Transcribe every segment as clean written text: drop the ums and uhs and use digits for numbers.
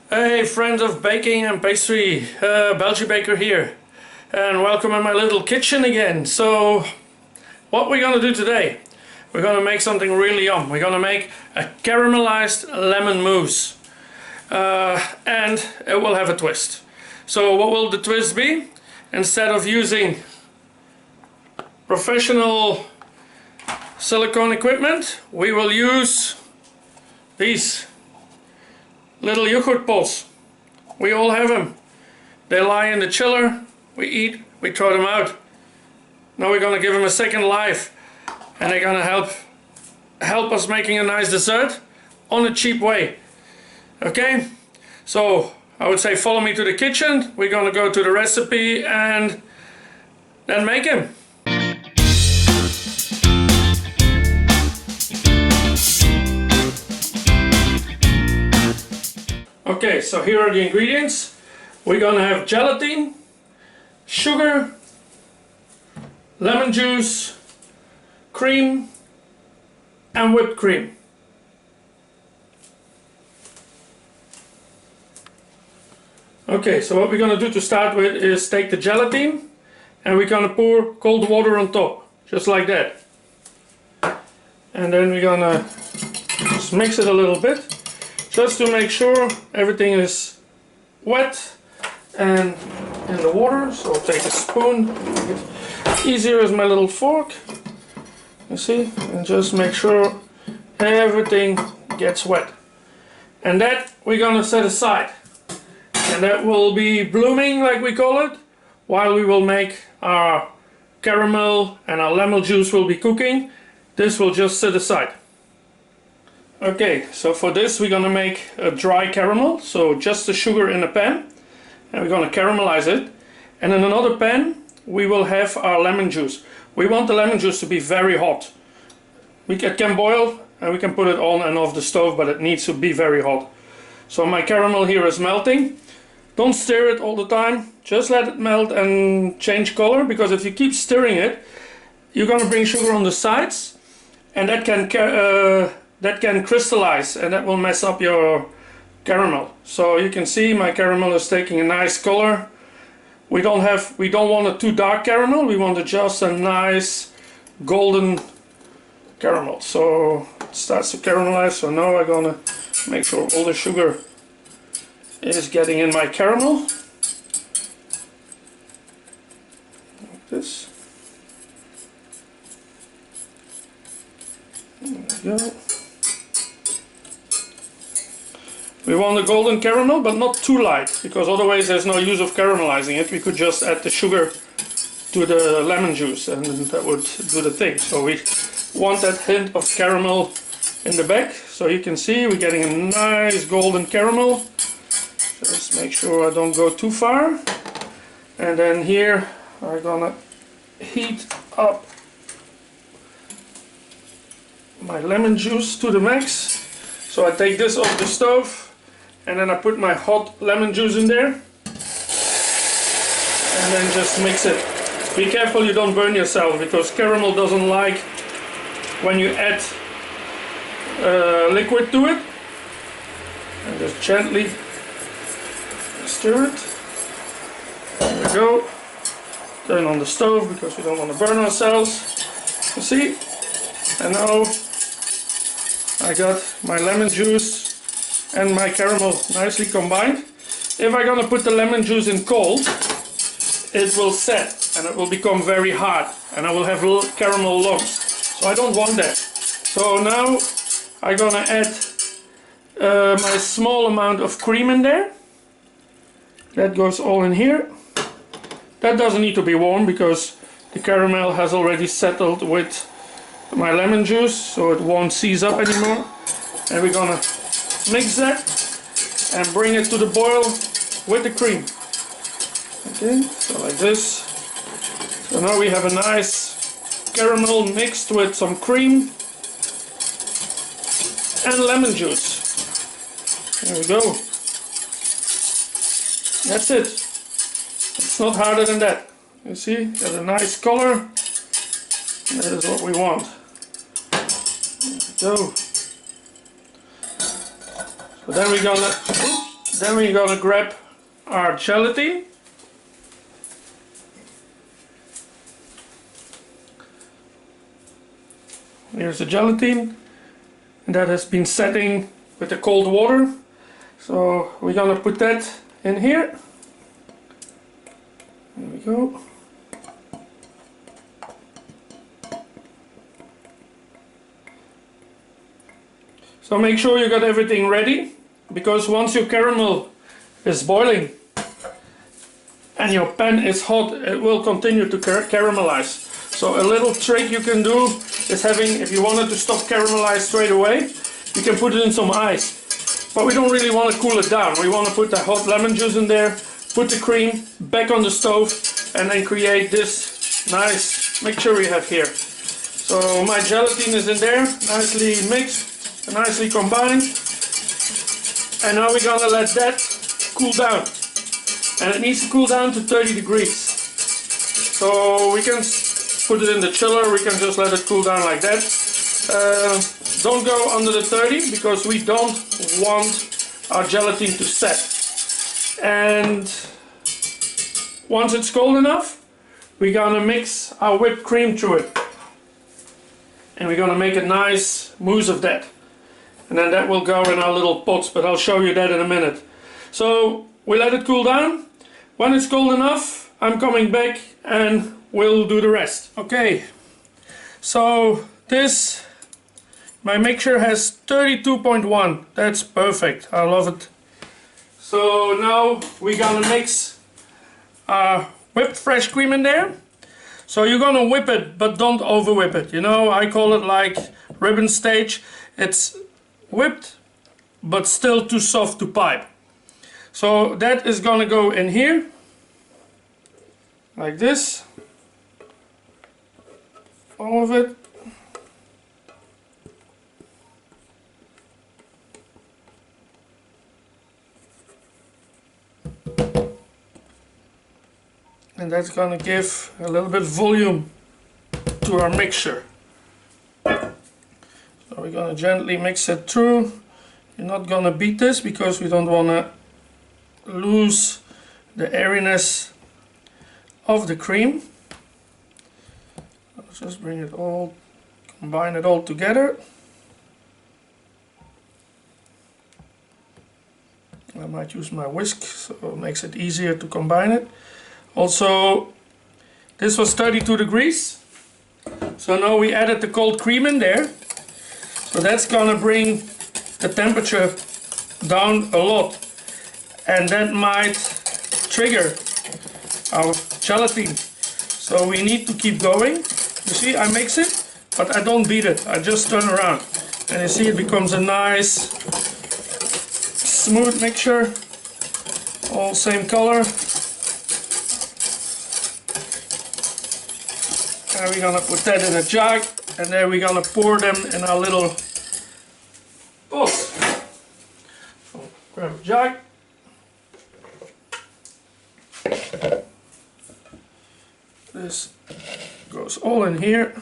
Hey friends of baking and pastry, Belgian Baker here, and welcome in my little kitchen again. So what we're gonna do today, we're gonna make something really yum. We're gonna make a caramelized lemon mousse, and it will have a twist. So what will the twist be? Instead of using professional silicone equipment, we will use these little yogurt pots. We all have them. They lie in the chiller, we eat, we throw them out. Now we're gonna give them a second life, and they're gonna help us making a nice dessert on a cheap way. Okay, so I would say follow me to the kitchen. We're gonna go to the recipe and then make them. Okay, so here are the ingredients. We're gonna have gelatin, sugar, lemon juice, cream, and whipped cream. Okay, so what we're gonna do to start with is take the gelatin and we're gonna pour cold water on top, just like that. And then we're gonna just mix it a little bit, just to make sure everything is wet and in the water. So I'll take a spoon, easier as my little fork, you see, and just make sure everything gets wet. And that we're gonna set aside, and that will be blooming, like we call it, while we will make our caramel and our lemon juice will be cooking. This will just sit aside. Okay, so for this we're gonna make a dry caramel, so just the sugar in a pan, and we're gonna caramelize it. And in another pan we will have our lemon juice. We want the lemon juice to be very hot. It can boil and we can put it on and off the stove, but it needs to be very hot. So my caramel here is melting. Don't stir it all the time, just let it melt and change color, because if you keep stirring it, you're gonna bring sugar on the sides, and that can crystallize, and that will mess up your caramel. So you can see my caramel is taking a nice color. We don't want a too dark caramel, we want just a nice golden caramel. So it starts to caramelize, so now I'm gonna make sure all the sugar is getting in my caramel. Like this. There we go. We want a golden caramel, but not too light, because otherwise there's no use of caramelizing it. We could just add the sugar to the lemon juice and that would do the thing. So we want that hint of caramel in the back. So you can see we're getting a nice golden caramel. Just make sure I don't go too far. And then here I'm gonna heat up my lemon juice to the max. So I take this off the stove and then I put my hot lemon juice in there and then just mix it. Be careful you don't burn yourself, because caramel doesn't like when you add liquid to it. And just gently stir it. There we go. Turn on the stove because we don't want to burn ourselves. You see? And now I got my lemon juice and my caramel nicely combined. If I'm gonna put the lemon juice in cold, it will set and it will become very hard and I will have little caramel lumps. So I don't want that. So now I'm gonna add my small amount of cream in there. That goes all in here. That doesn't need to be warm because the caramel has already settled with my lemon juice, so it won't seize up anymore. And we're gonna mix that and bring it to the boil with the cream. Okay, so like this. So now we have a nice caramel mixed with some cream and lemon juice. There we go. That's it. It's not harder than that. You see, got a nice color. That is what we want. There we go. So then we're gonna Then we're gonna grab our gelatin. Here's the gelatin, and that has been setting with the cold water. So we're gonna put that in here. There we go. So make sure you got everything ready, because once your caramel is boiling and your pan is hot, it will continue to caramelize. So a little trick you can do is having, if you wanted to stop caramelize straight away, you can put it in some ice. But we don't really want to cool it down. We want to put the hot lemon juice in there, put the cream back on the stove, and then create this nice mixture we have here. So my gelatin is in there, nicely mixed. Nicely combined, and now we're gonna let that cool down, and it needs to cool down to 30 degrees. So we can put it in the chiller, we can just let it cool down like that. Don't go under the 30 because we don't want our gelatin to set. And once it's cold enough, we're gonna mix our whipped cream to it, and we're gonna make a nice mousse of that. And then that will go in our little pots, but I'll show you that in a minute. So we let it cool down. When it's cold enough, I'm coming back and we'll do the rest. Okay, so my mixture has 32.1. That's perfect, I love it. So now we're gonna mix whipped fresh cream in there. So you're gonna whip it, but don't over whip it. You know, I call it like ribbon stage. It's whipped but still too soft to pipe. So that is gonna go in here like this, all of it. And that's gonna give a little bit volume to our mixture. So we're gonna gently mix it through. You're not gonna beat this because we don't wanna lose the airiness of the cream. Let's just bring it all, combine it all together. I might use my whisk so it makes it easier to combine it. Also, this was 32 degrees. So now we added the cold cream in there. So that's gonna bring the temperature down a lot, and that might trigger our gelatin. So we need to keep going. You see, I mix it, but I don't beat it. I just turn around, and you see it becomes a nice smooth mixture, all same color. And we're gonna put that in a jug, and then we're gonna pour them in our little pot. So grab a jug. This goes all in here.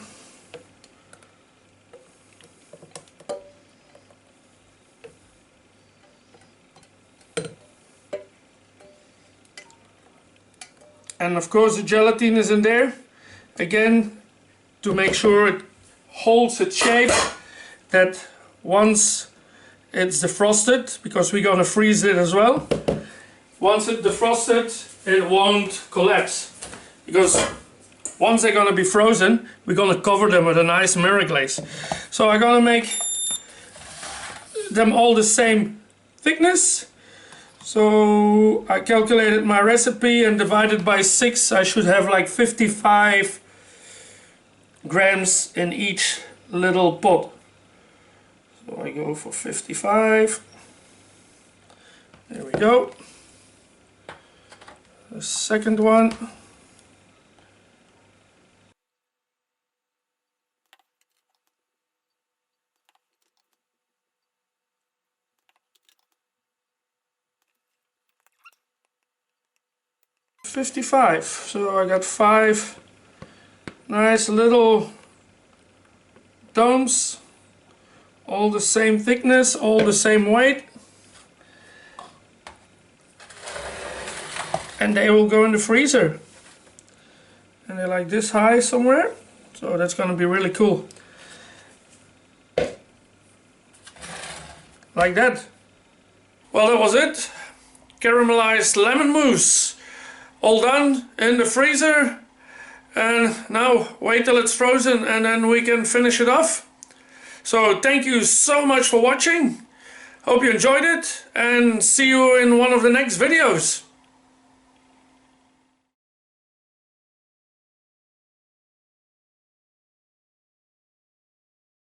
And of course the gelatin is in there. Again, to make sure it holds its shape, that once it's defrosted, because we're gonna freeze it as well, once it's defrosted, it won't collapse. Because once they're gonna be frozen, we're gonna cover them with a nice mirror glaze. So I'm gonna make them all the same thickness. So I calculated my recipe and divided by 6, I should have like 55 grams in each little pot. So I go for 55. There we go. The second one. $55. So I got 5 nice little domes, all the same thickness, all the same weight. and they will go in the freezer. And they're like this high somewhere, so that's gonna be really cool. Like that. Well, that was it. Caramelized lemon mousse. All done in the freezer. And now wait till it's frozen and then we can finish it off. So thank you so much for watching. Hope you enjoyed it and see you in one of the next videos.